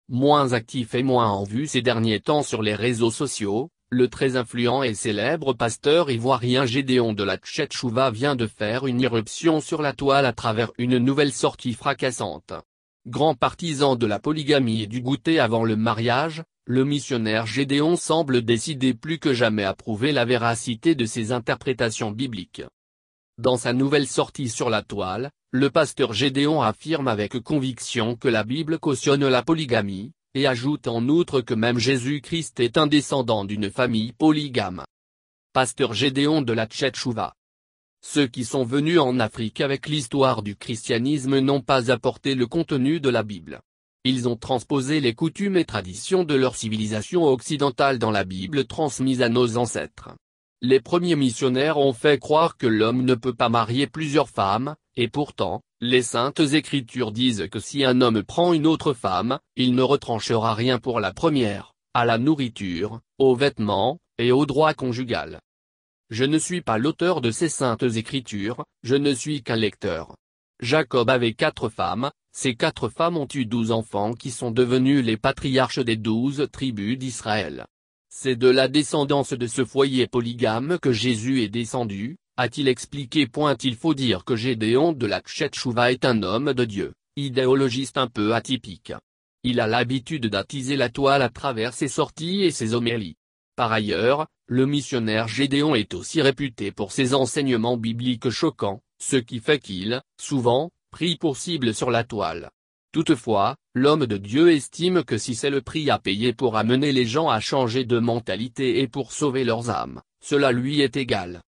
moins actif et moins en vue ces derniers temps sur les réseaux sociaux, le très influent et célèbre pasteur ivoirien Gédéon de la Tchétchouva vient de faire une irruption sur la toile à travers une nouvelle sortie fracassante. Grand partisan de la polygamie et du goûter avant le mariage, le missionnaire Gédéon semble décidé plus que jamais à prouver la véracité de ses interprétations bibliques. Dans sa nouvelle sortie sur la toile, le pasteur Gédéon affirme avec conviction que la Bible cautionne la polygamie, et ajoute en outre que même Jésus-Christ est un descendant d'une famille polygame. Pasteur Gédéon de la Tchétchouva. Ceux qui sont venus en Afrique avec l'histoire du christianisme n'ont pas apporté le contenu de la Bible. Ils ont transposé les coutumes et traditions de leur civilisation occidentale dans la Bible transmise à nos ancêtres. Les premiers missionnaires ont fait croire que l'homme ne peut pas marier plusieurs femmes, et pourtant, les saintes écritures disent que si un homme prend une autre femme, il ne retranchera rien pour la première, à la nourriture, aux vêtements, et au droit conjugal. Je ne suis pas l'auteur de ces saintes écritures, je ne suis qu'un lecteur. Jacob avait 4 femmes, ces 4 femmes ont eu 12 enfants qui sont devenus les patriarches des 12 tribus d'Israël. C'est de la descendance de ce foyer polygame que Jésus est descendu, a-t-il expliqué. Il faut dire que Gédéon de la Tchétchouva est un homme de Dieu, idéologiste un peu atypique. Il a l'habitude d'attiser la toile à travers ses sorties et ses homélies. Par ailleurs, le missionnaire Gédéon est aussi réputé pour ses enseignements bibliques choquants, ce qui fait qu'il, souvent, prie pour cible sur la toile. Toutefois, l'homme de Dieu estime que si c'est le prix à payer pour amener les gens à changer de mentalité et pour sauver leurs âmes, cela lui est égal.